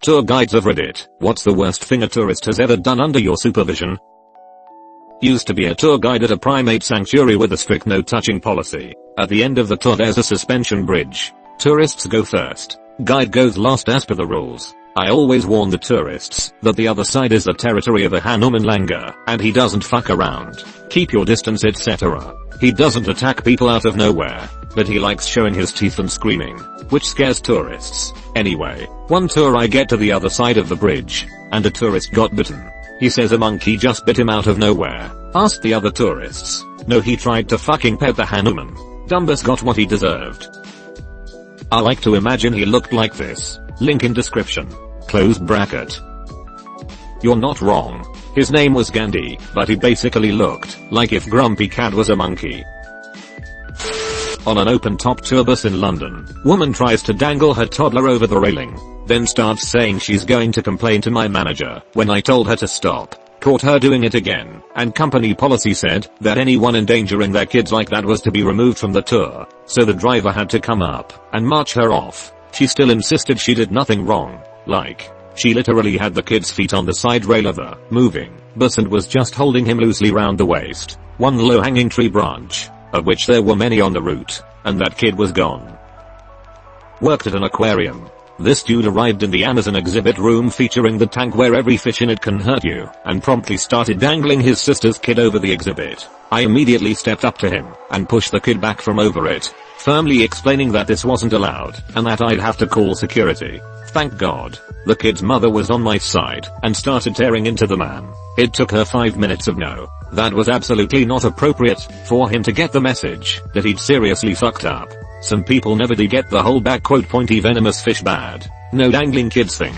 Tour guides of Reddit, what's the worst thing a tourist has ever done under your supervision? Used to be a tour guide at a primate sanctuary with a strict no touching policy. At the end of the tour there's a suspension bridge. Tourists go first. Guide goes last as per the rules. I always warn the tourists that the other side is the territory of a Hanuman Langa, and he doesn't fuck around. Keep your distance, etc. He doesn't attack people out of nowhere, but he likes showing his teeth and screaming, which scares tourists. Anyway, one tour I get to the other side of the bridge, and a tourist got bitten. He says a monkey just bit him out of nowhere. Asked the other tourists. No, he tried to fucking pet the Hanuman. Dumbus got what he deserved. I like to imagine he looked like this. Link in description. Close bracket. You're not wrong. His name was Gandhi, but he basically looked like if Grumpy Cat was a monkey. On an open-top tour bus in London, woman tries to dangle her toddler over the railing, then starts saying she's going to complain to my manager when I told her to stop. Caught her doing it again, and company policy said that anyone endangering their kids like that was to be removed from the tour, so the driver had to come up and march her off. She still insisted she did nothing wrong. Like, she literally had the kid's feet on the side rail of the moving bus and was just holding him loosely round the waist. One low-hanging tree branch, of which there were many on the route, and that kid was gone. Worked at an aquarium. This dude arrived in the Amazon exhibit room featuring the tank where every fish in it can hurt you, and promptly started dangling his sister's kid over the exhibit. I immediately stepped up to him and pushed the kid back from over it, firmly explaining that this wasn't allowed and that I'd have to call security. Thank God. The kid's mother was on my side and started tearing into the man. It took her 5 minutes of no. That was absolutely not appropriate for him to get the message that he'd seriously fucked up. Some people never do get the whole pointy venomous fish bad. No dangling kids thing.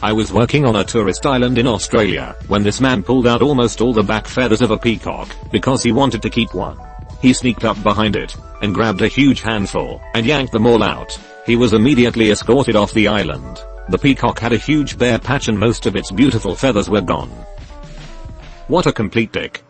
I was working on a tourist island in Australia when this man pulled out almost all the back feathers of a peacock because he wanted to keep one. He sneaked up behind it and grabbed a huge handful and yanked them all out. He was immediately escorted off the island. The peacock had a huge bare patch and most of its beautiful feathers were gone. What a complete dick.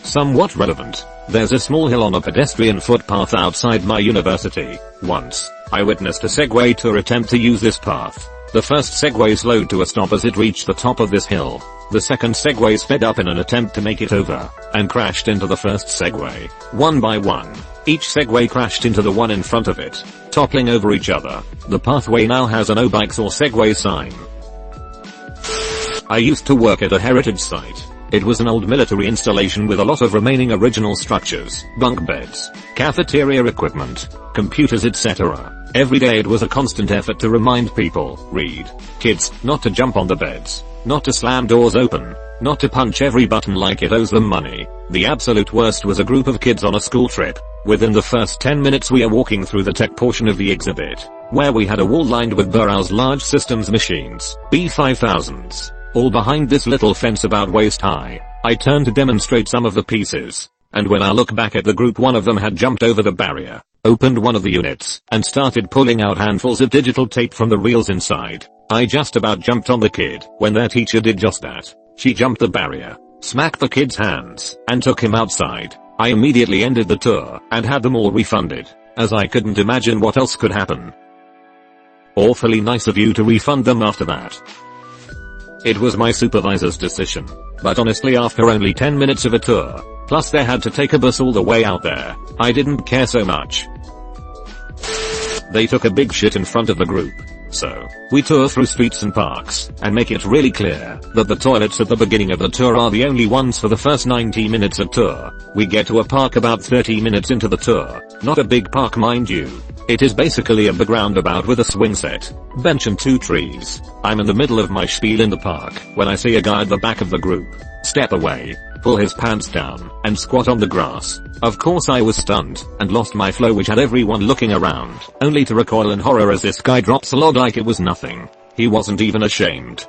Somewhat relevant. There's a small hill on a pedestrian footpath outside my university. Once, I witnessed a Segway tour attempt to use this path. The first Segway slowed to a stop as it reached the top of this hill. The second Segway sped up in an attempt to make it over, and crashed into the first Segway. One by one, each Segway crashed into the one in front of it, toppling over each other. The pathway now has a no bikes or Segway sign. I used to work at a heritage site. It was an old military installation with a lot of remaining original structures, bunk beds, cafeteria equipment, computers, etc. Every day it was a constant effort to remind people, read, kids, not to jump on the beds, not to slam doors open, not to punch every button like it owes them money. The absolute worst was a group of kids on a school trip. Within the first 10 minutes we are walking through the tech portion of the exhibit, where we had a wall lined with Burroughs large systems machines, B5000s. All behind this little fence about waist high. I turned to demonstrate some of the pieces, and when I look back at the group, one of them had jumped over the barrier, opened one of the units, and started pulling out handfuls of digital tape from the reels inside. I just about jumped on the kid when their teacher did just that. She jumped the barrier, smacked the kid's hands, and took him outside. I immediately ended the tour and had them all refunded, as I couldn't imagine what else could happen. Awfully nice of you to refund them after that. It was my supervisor's decision, but honestly after only 10 minutes of a tour, plus they had to take a bus all the way out there, I didn't care so much. They took a big shit in front of the group, so we tour through streets and parks, and make it really clear that the toilets at the beginning of the tour are the only ones for the first 90 minutes of tour. We get to a park about 30 minutes into the tour, not a big park mind you. It is basically a big roundabout with a swing set, bench and 2 trees. I'm in the middle of my spiel in the park when I see a guy at the back of the group step away, pull his pants down, and squat on the grass. Of course I was stunned and lost my flow, which had everyone looking around, only to recoil in horror as this guy drops a log like it was nothing. He wasn't even ashamed.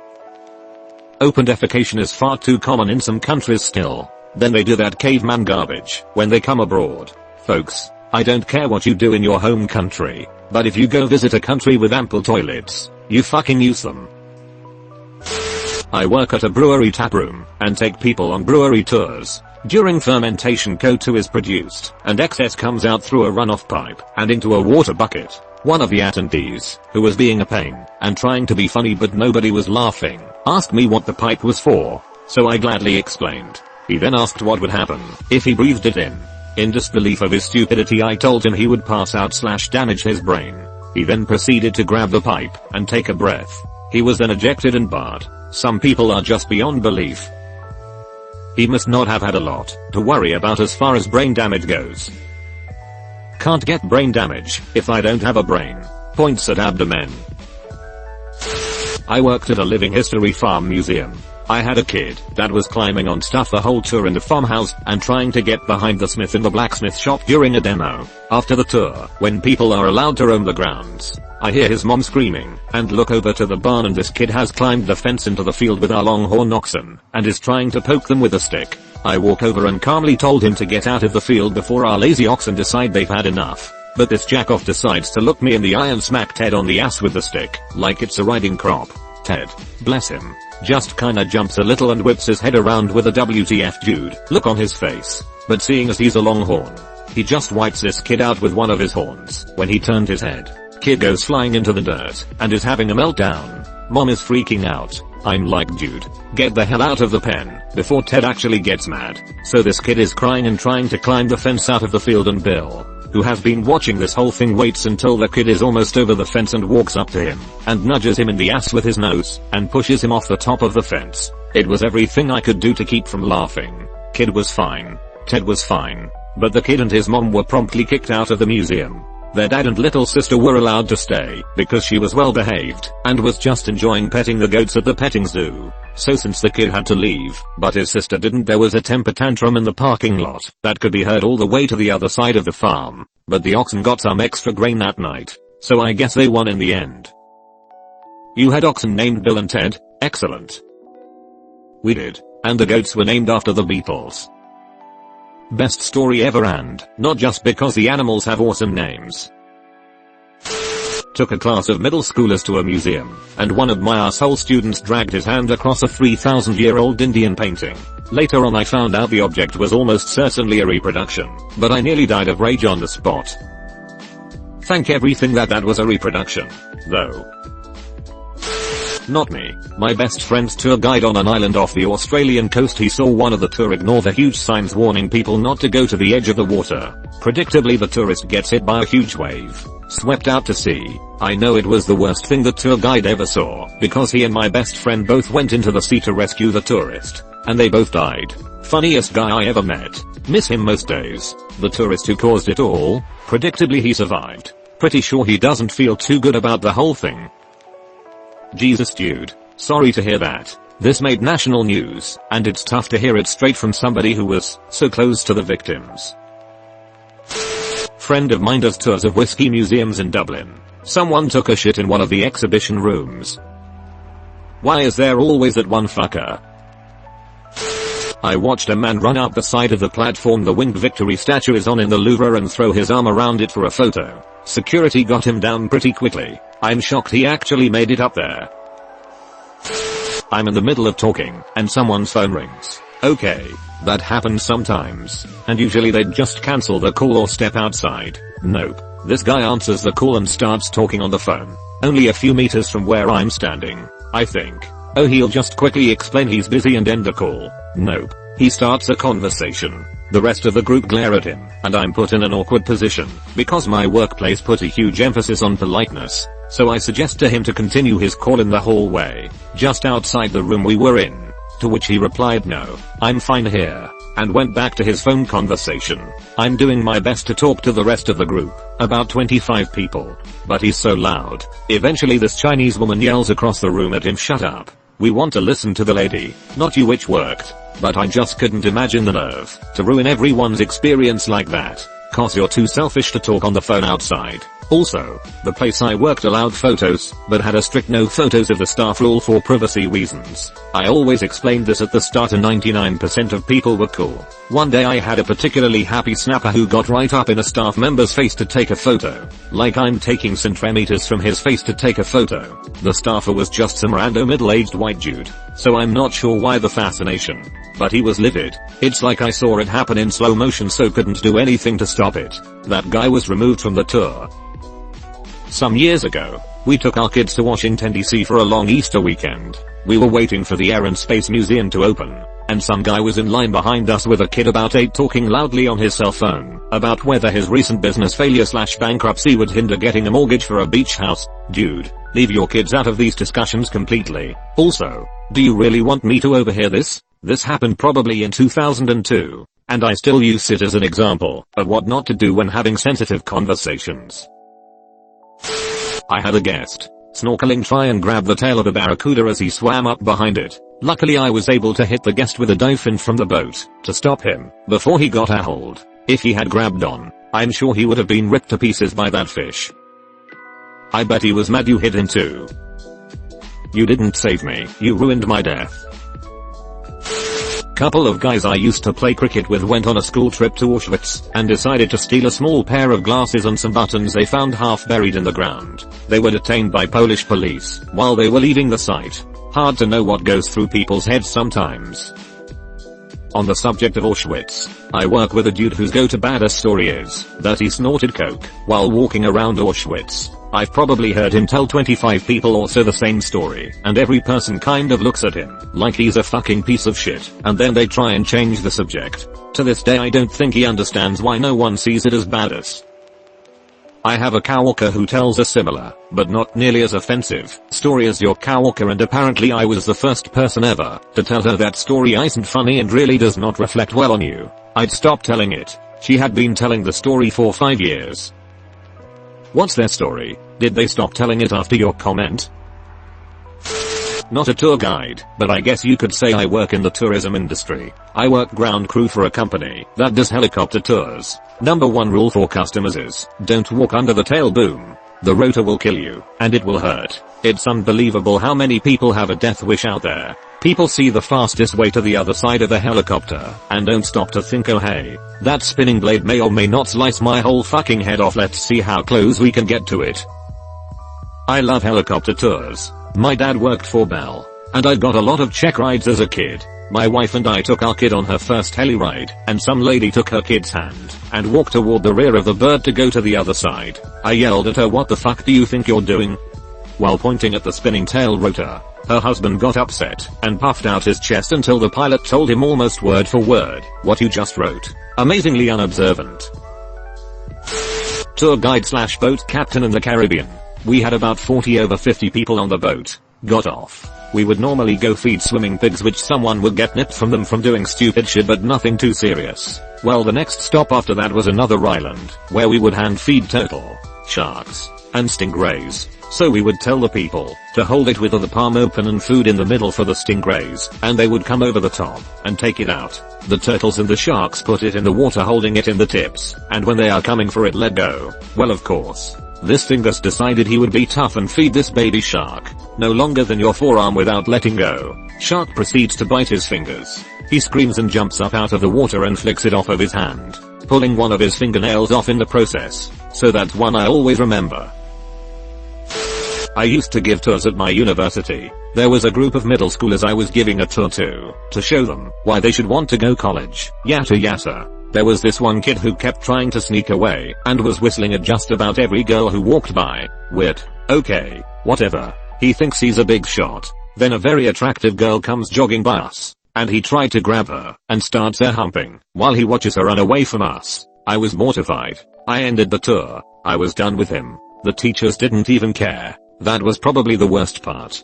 Open defecation is far too common in some countries still. Then they do that caveman garbage when they come abroad. Folks, I don't care what you do in your home country, but if you go visit a country with ample toilets, you fucking use them. I work at a brewery taproom and take people on brewery tours. During fermentation CO2 is produced, and excess comes out through a runoff pipe and into a water bucket. One of the attendees, who was being a pain and trying to be funny but nobody was laughing, asked me what the pipe was for, so I gladly explained. He then asked what would happen if he breathed it in. In disbelief of his stupidity, I told him he would pass out / damage his brain. He then proceeded to grab the pipe and take a breath. He was then ejected and barred. Some people are just beyond belief. He must not have had a lot to worry about as far as brain damage goes. Can't get brain damage if I don't have a brain. Points at abdomen. I worked at a living history farm museum. I had a kid that was climbing on stuff the whole tour in the farmhouse and trying to get behind the smith in the blacksmith shop during a demo. After the tour, when people are allowed to roam the grounds, I hear his mom screaming and look over to the barn, and this kid has climbed the fence into the field with our longhorn oxen and is trying to poke them with a stick. I walk over and calmly told him to get out of the field before our lazy oxen decide they've had enough. But this jackoff decides to look me in the eye and smack Ted on the ass with the stick like it's a riding crop. Ted, bless him, just kinda jumps a little and whips his head around with a WTF dude look on his face. But seeing as he's a longhorn, he just wipes this kid out with one of his horns. When he turned his head, kid goes flying into the dirt and is having a meltdown. Mom is freaking out. I'm like, dude, get the hell out of the pen before Ted actually gets mad. So this kid is crying and trying to climb the fence out of the field, and Bill, who has been watching this whole thing, waits until the kid is almost over the fence and walks up to him and nudges him in the ass with his nose and pushes him off the top of the fence. It was everything I could do to keep from laughing. Kid was fine. Ted was fine. But the kid and his mom were promptly kicked out of the museum. Their dad and little sister were allowed to stay because she was well behaved and was just enjoying petting the goats at the petting zoo. So since the kid had to leave, but his sister didn't, there was a temper tantrum in the parking lot that could be heard all the way to the other side of the farm. But the oxen got some extra grain that night, so I guess they won in the end. You had oxen named Bill and Ted? Excellent. We did, and the goats were named after the Beatles. Best story ever, and not just because the animals have awesome names. Took a class of middle schoolers to a museum, and one of my asshole students dragged his hand across a 3,000-year-old Indian painting. Later on I found out the object was almost certainly a reproduction, but I nearly died of rage on the spot. Thank everything that was a reproduction, though. Not me. My best friend's tour guide on an island off the Australian coast. He saw one of the tour ignore the huge signs warning people not to go to the edge of the water. Predictably, the tourist gets hit by a huge wave, swept out to sea. I know it was the worst thing the tour guide ever saw, because he and my best friend both went into the sea to rescue the tourist, and they both died. Funniest guy I ever met. Miss him most days. The tourist who caused it all, predictably he survived. Pretty sure he doesn't feel too good about the whole thing. Jesus dude, sorry to hear that. This made national news, and it's tough to hear it straight from somebody who was so close to the victims. Friend of mine does tours of whiskey museums in Dublin. Someone took a shit in one of the exhibition rooms. Why is there always that one fucker? I watched a man run up the side of the platform the winged victory statue is on in the Louvre and throw his arm around it for a photo. Security got him down pretty quickly. I'm shocked he actually made it up there. I'm in the middle of talking and someone's phone rings. Okay, that happens sometimes, and usually they'd just cancel the call or step outside. Nope. This guy answers the call and starts talking on the phone, only a few meters from where I'm standing. I think, oh, he'll just quickly explain he's busy and end the call. Nope. He starts a conversation. The rest of the group glare at him, and I'm put in an awkward position, because my workplace put a huge emphasis on politeness. So I suggest to him to continue his call in the hallway, just outside the room we were in. To which he replied, no, I'm fine here, and went back to his phone conversation. I'm doing my best to talk to the rest of the group, about 25 people, but he's so loud. Eventually this Chinese woman yells across the room at him, shut up. We want to listen to the lady, not you, which worked. But I just couldn't imagine the nerve to ruin everyone's experience like that, cause you're too selfish to talk on the phone outside. Also, the place I worked allowed photos, but had a strict no photos of the staff rule for privacy reasons. I always explained this at the start and 99% of people were cool. One day I had a particularly happy snapper who got right up in a staff member's face to take a photo. Like I'm taking centimeters from his face to take a photo. The staffer was just some random middle-aged white dude. so I'm not sure why the fascination. But he was livid. It's like I saw it happen in slow motion, so couldn't do anything to stop it. That guy was removed from the tour. Some years ago, we took our kids to Washington DC for a long Easter weekend. We were waiting for the Air and Space Museum to open, and some guy was in line behind us with a kid about 8 talking loudly on his cell phone about whether his recent business failure/bankruptcy would hinder getting a mortgage for a beach house. Dude, leave your kids out of these discussions completely. Also, do you really want me to overhear this? This happened probably in 2002, and I still use it as an example of what not to do when having sensitive conversations. I had a guest snorkeling try and grab the tail of a barracuda as he swam up behind it. Luckily I was able to hit the guest with a dive fin from the boat to stop him before he got a hold. If he had grabbed on, I'm sure he would have been ripped to pieces by that fish. I bet he was mad you hit him too. You didn't save me, you ruined my death. Couple of guys I used to play cricket with went on a school trip to Auschwitz and decided to steal a small pair of glasses and some buttons they found half buried in the ground. They were detained by Polish police while they were leaving the site. Hard to know what goes through people's heads sometimes. On the subject of Auschwitz, I work with a dude whose go-to badass story is that he snorted coke while walking around Auschwitz. I've probably heard him tell 25 people or so the same story, and every person kind of looks at him like he's a fucking piece of shit, and then they try and change the subject. To this day I don't think he understands why no one sees it as badass. I have a coworker who tells a similar, but not nearly as offensive, story as your coworker, and apparently I was the first person ever to tell her that story isn't funny and really does not reflect well on you. I'd stop telling it. She had been telling the story for 5 years. What's their story? Did they stop telling it after your comment? Not a tour guide, but I guess you could say I work in the tourism industry. I work ground crew for a company that does helicopter tours. Number 1 rule for customers is, don't walk under the tail boom. The rotor will kill you, and it will hurt. It's unbelievable how many people have a death wish out there. People see the fastest way to the other side of the helicopter, and don't stop to think, oh hey, that spinning blade may or may not slice my whole fucking head off, let's see how close we can get to it. I love helicopter tours. My dad worked for Bell, and I got a lot of check rides as a kid. My wife and I took our kid on her first heli ride, and some lady took her kid's hand and walked toward the rear of the bird to go to the other side. I yelled at her, what the fuck do you think you're doing? While pointing at the spinning tail rotor, her husband got upset and puffed out his chest until the pilot told him almost word for word what you just wrote. Amazingly unobservant. Tour guide/boat captain in the Caribbean. We had about 40 over 50 people on the boat. Got off. We would normally go feed swimming pigs, which someone would get nipped from them from doing stupid shit, but nothing too serious. Well, the next stop after that was another island, where we would hand feed turtle, sharks, and stingrays. So we would tell the people to hold it with the palm open and food in the middle for the stingrays, and they would come over the top and take it out. The turtles and the sharks put it in the water holding it in the tips, and when they are coming for it, let go. Well, of course, this dingus decided he would be tough and feed this baby shark no longer than your forearm without letting go. Shark proceeds to bite his fingers. He screams and jumps up out of the water and flicks it off of his hand, pulling one of his fingernails off in the process. So that's one I always remember. I used to give tours at my university. There was a group of middle schoolers I was giving a tour to show them why they should want to go college. Yata yata. There was this one kid who kept trying to sneak away and was whistling at just about every girl who walked by. Weird. Okay, whatever. He thinks he's a big shot. Then a very attractive girl comes jogging by us, and he tried to grab her and starts air humping while he watches her run away from us. I was mortified. I ended the tour. I was done with him. The teachers didn't even care. That was probably the worst part.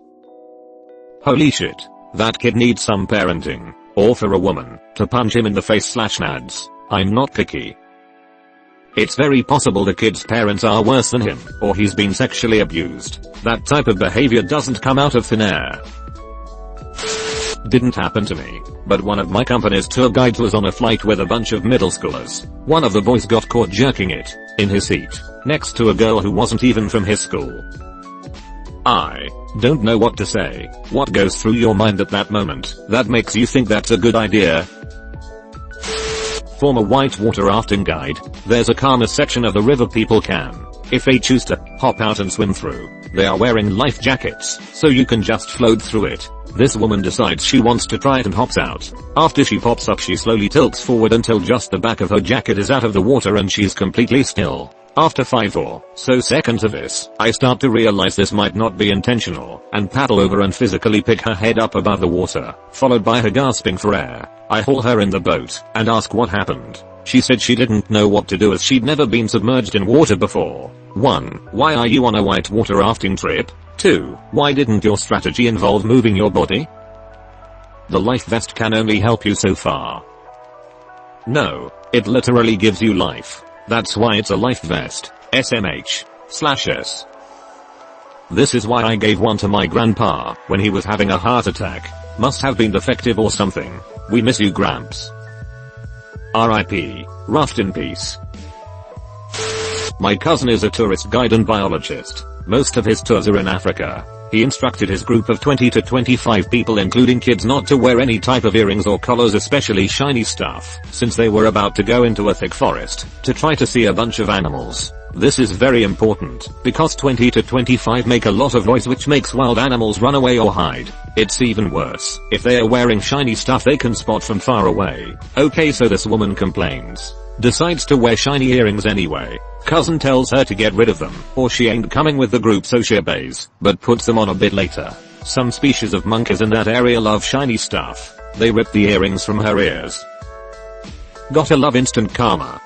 Holy shit. That kid needs some parenting. Or for a woman to punch him in the face/nads. I'm not picky. It's very possible the kid's parents are worse than him, or he's been sexually abused. That type of behavior doesn't come out of thin air. Didn't happen to me, but one of my company's tour guides was on a flight with a bunch of middle schoolers. One of the boys got caught jerking it in his seat next to a girl who wasn't even from his school. I don't know what to say. What goes through your mind at that moment that makes you think that's a good idea? Former whitewater rafting guide. There's a calmer section of the river people can, if they choose to, hop out and swim through. They are wearing life jackets, so you can just float through it. This woman decides she wants to try it and hops out. After she pops up, she slowly tilts forward until just the back of her jacket is out of the water and she's completely still. After 5 or so seconds of this, I start to realize this might not be intentional, and paddle over and physically pick her head up above the water, followed by her gasping for air. I haul her in the boat, and ask what happened. She said she didn't know what to do as she'd never been submerged in water before. 1. Why are you on a whitewater rafting trip? 2. Why didn't your strategy involve moving your body? The life vest can only help you so far. No, it literally gives you life. That's why it's a life vest. SMH/S. This is why I gave one to my grandpa when he was having a heart attack. Must have been defective or something. We miss you, Gramps. R.I.P. Rest in peace. My cousin is a tourist guide and biologist. Most of his tours are in Africa. He instructed his group of 20 to 25 people, including kids, not to wear any type of earrings or collars, especially shiny stuff, since they were about to go into a thick forest to try to see a bunch of animals. This is very important, because 20 to 25 make a lot of noise which makes wild animals run away or hide. It's even worse if they are wearing shiny stuff they can spot from far away. Okay, so this woman complains. Decides to wear shiny earrings anyway. Cousin tells her to get rid of them, or she ain't coming with the group, so she obeys, but puts them on a bit later. Some species of monkeys in that area love shiny stuff. They rip the earrings from her ears. Gotta love instant karma.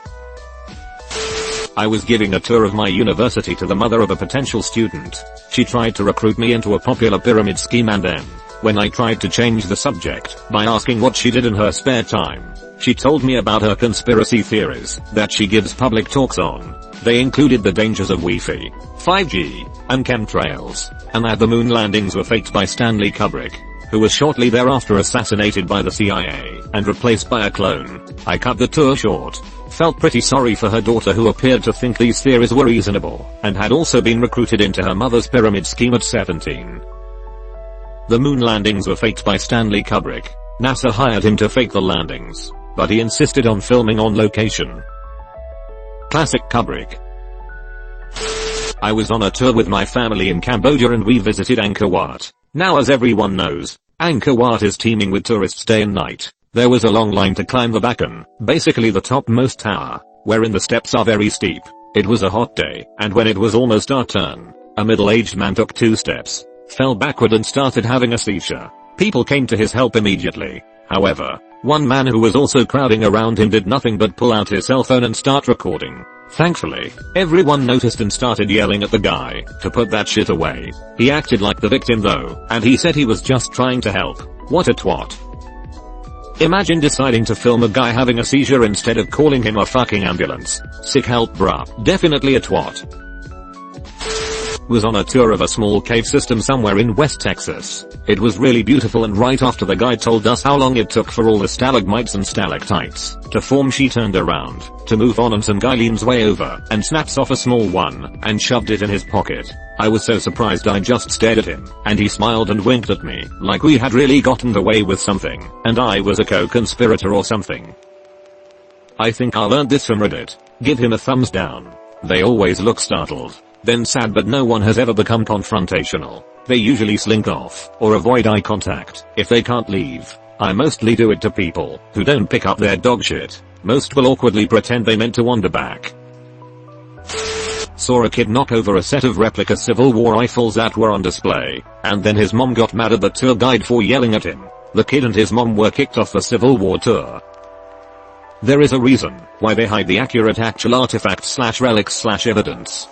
I was giving a tour of my university to the mother of a potential student. She tried to recruit me into a popular pyramid scheme, and then, when I tried to change the subject by asking what she did in her spare time, she told me about her conspiracy theories that she gives public talks on. They included the dangers of Wi-Fi, 5G, and chemtrails, and that the moon landings were faked by Stanley Kubrick, who was shortly thereafter assassinated by the CIA and replaced by a clone. I cut the tour short. Felt pretty sorry for her daughter, who appeared to think these theories were reasonable and had also been recruited into her mother's pyramid scheme at 17. The moon landings were faked by Stanley Kubrick. NASA hired him to fake the landings, but he insisted on filming on location. Classic Kubrick. I was on a tour with my family in Cambodia and we visited Angkor Wat. Now, as everyone knows, Angkor Wat is teeming with tourists day and night. There was a long line to climb the Bacan, basically the topmost tower, wherein the steps are very steep. It was a hot day, and when it was almost our turn, a middle-aged man took 2 steps, fell backward and started having a seizure. People came to his help immediately. However, one man who was also crowding around him did nothing but pull out his cell phone and start recording. Thankfully, everyone noticed and started yelling at the guy to put that shit away. He acted like the victim though, and he said he was just trying to help. What a twat. Imagine deciding to film a guy having a seizure instead of calling him a fucking ambulance. Sick help, bruh. Definitely a twat. Was on a tour of a small cave system somewhere in West Texas. It was really beautiful, and right after the guide told us how long it took for all the stalagmites and stalactites to form, she turned around to move on, and some guy leans way over and snaps off a small one and shoved it in his pocket. I was so surprised I just stared at him, and he smiled and winked at me like we had really gotten away with something and I was a co-conspirator or something. I think I learned this from Reddit. Give him a thumbs down. They always look startled, then sad, but no one has ever become confrontational. They usually slink off or avoid eye contact if they can't leave. I mostly do it to people who don't pick up their dog shit. Most will awkwardly pretend they meant to wander back. Saw a kid knock over a set of replica Civil War rifles that were on display, and then his mom got mad at the tour guide for yelling at him. The kid and his mom were kicked off the Civil War tour. There is a reason why they hide the accurate actual artifacts/relics/evidence.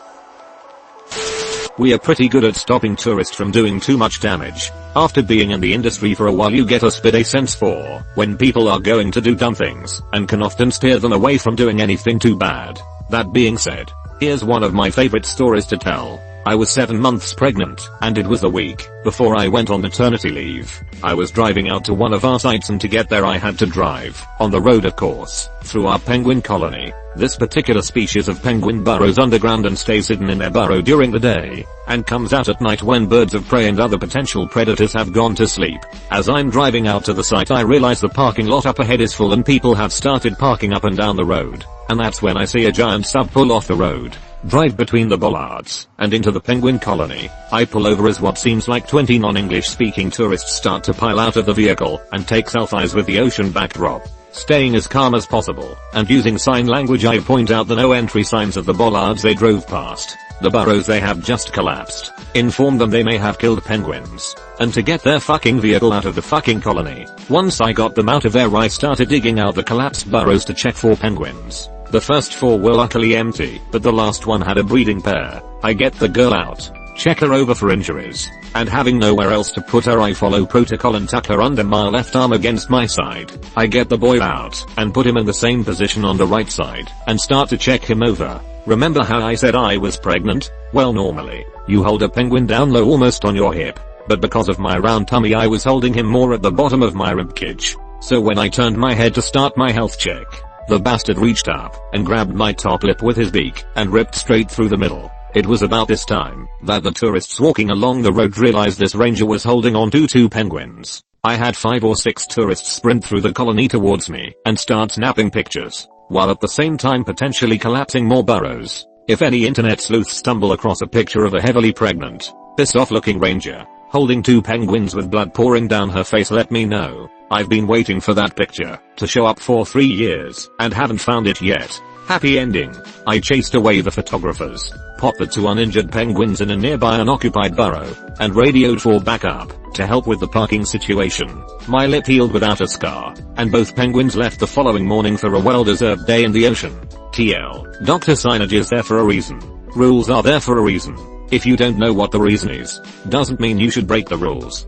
We are pretty good at stopping tourists from doing too much damage. After being in the industry for a while, you get a spidey sense for when people are going to do dumb things, and can often steer them away from doing anything too bad. That being said, here's one of my favorite stories to tell. I was 7 months pregnant, and it was the week before I went on maternity leave. I was driving out to one of our sites, and to get there I had to drive on the road, of course, through our penguin colony. This particular species of penguin burrows underground and stays hidden in their burrow during the day, and comes out at night when birds of prey and other potential predators have gone to sleep. As I'm driving out to the site, I realize the parking lot up ahead is full and people have started parking up and down the road. And that's when I see a giant sub pull off the road. drive between the bollards, and into the penguin colony. I pull over as what seems like 20 non-English speaking tourists start to pile out of the vehicle and take selfies with the ocean backdrop. Staying as calm as possible, and using sign language I point out the no entry signs of the bollards they drove past. The burrows they have just collapsed. Inform them they may have killed penguins. And to get their fucking vehicle out of the fucking colony. Once I got them out of there I started digging out the collapsed burrows to check for penguins. The first 4 were luckily empty, but the last one had a breeding pair. I get the girl out, check her over for injuries, and having nowhere else to put her I follow protocol and tuck her under my left arm against my side. I get the boy out, and put him in the same position on the right side, and start to check him over. Remember how I said I was pregnant? Well normally, you hold a penguin down low almost on your hip, but because of my round tummy I was holding him more at the bottom of my ribcage. So when I turned my head to start my health check, the bastard reached up and grabbed my top lip with his beak and ripped straight through the middle. It was about this time that the tourists walking along the road realized this ranger was holding on to 2 penguins. I had 5 or 6 tourists sprint through the colony towards me and start snapping pictures, while at the same time potentially collapsing more burrows. If any internet sleuths stumble across a picture of a heavily pregnant, pissed off looking ranger holding 2 penguins with blood pouring down her face, let me know. I've been waiting for that picture to show up for 3 years and haven't found it yet. Happy ending. I chased away the photographers, popped the 2 uninjured penguins in a nearby unoccupied burrow, and radioed for backup to help with the parking situation. My lip healed without a scar, and both penguins left the following morning for a well-deserved day in the ocean. TL. Doctor signage is there for a reason. Rules are there for a reason. If you don't know what the reason is, doesn't mean you should break the rules.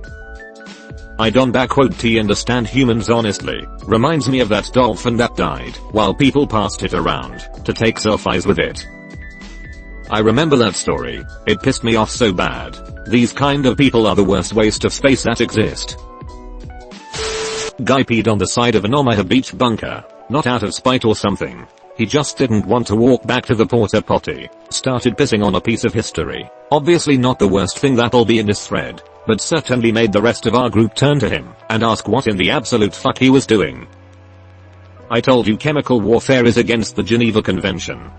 I don't backquote T understand humans honestly. Reminds me of that dolphin that died while people passed it around to take selfies with it. I remember that story. It pissed me off so bad. These kind of people are the worst waste of space that exist. Guy peed on the side of an Omaha beach bunker. Not out of spite or something. He just didn't want to walk back to the porta potty. Started pissing on a piece of history. Obviously not the worst thing that'll be in this thread, but certainly made the rest of our group turn to him and ask what in the absolute fuck he was doing. I told you chemical warfare is against the Geneva Convention.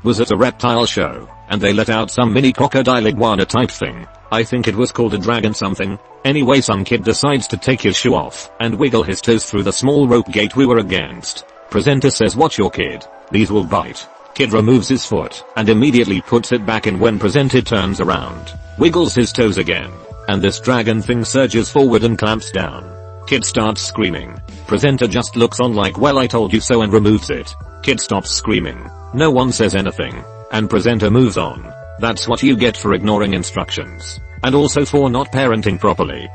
Was at a reptile show, and they let out some mini crocodile iguana type thing. I think it was called a dragon something. Anyway, some kid decides to take his shoe off and wiggle his toes through the small rope gate we were against. Presenter says, "Watch your kid. These will bite." Kid removes his foot and immediately puts it back in when presenter turns around, wiggles his toes again, and this dragon thing surges forward and clamps down. Kid starts screaming. Presenter just looks on like, "Well, I told you so," and removes it. Kid stops screaming. No one says anything, and presenter moves on. That's what you get for ignoring instructions, and also for not parenting properly.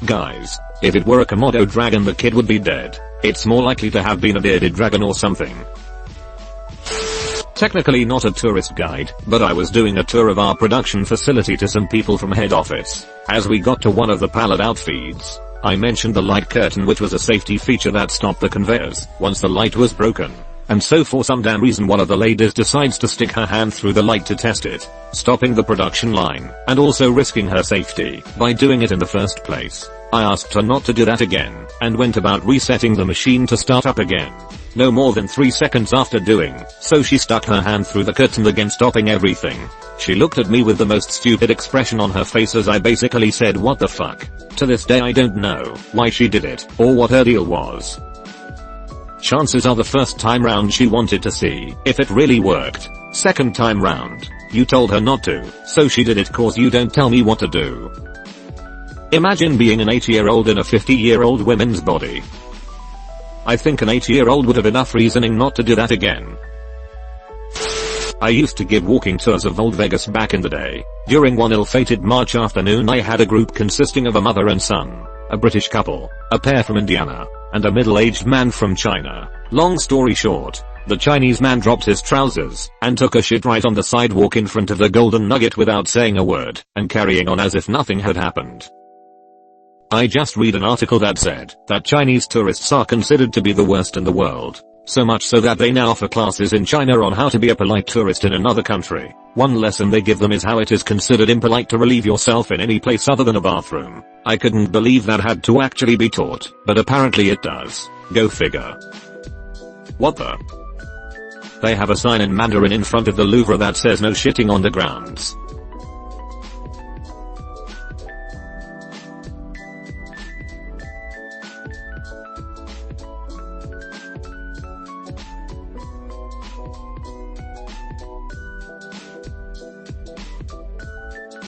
Guys, if it were a Komodo dragon the kid would be dead. It's more likely to have been a bearded dragon or something. Technically not a tourist guide, but I was doing a tour of our production facility to some people from head office. As we got to one of the pallet outfeeds, I mentioned the light curtain, which was a safety feature that stopped the conveyors once the light was broken. And so for some damn reason one of the ladies decides to stick her hand through the light to test it, stopping the production line, and also risking her safety by doing it in the first place. I asked her not to do that again, and went about resetting the machine to start up again. No more than 3 seconds after doing so she stuck her hand through the curtain again, stopping everything. She looked at me with the most stupid expression on her face as I basically said, "What the fuck?" To this day I don't know why she did it, or what her deal was. Chances are the first time round she wanted to see if it really worked. Second time round, you told her not to, so she did it cause you don't tell me what to do. Imagine being an 80-year-old in a 50-year-old woman's body. I think an 80-year-old would have enough reasoning not to do that again. I used to give walking tours of Old Vegas back in the day. During one ill-fated March afternoon I had a group consisting of a mother and son, a British couple, a pair from Indiana, and a middle-aged man from China. Long story short, the Chinese man dropped his trousers and took a shit right on the sidewalk in front of the Golden Nugget without saying a word and carrying on as if nothing had happened. I just read an article that said that Chinese tourists are considered to be the worst in the world. So much so that they now offer classes in China on how to be a polite tourist in another country. One lesson they give them is how it is considered impolite to relieve yourself in any place other than a bathroom. I couldn't believe that had to actually be taught, but apparently it does. Go figure. What the? They have a sign in Mandarin in front of the Louvre that says no shitting on the grounds.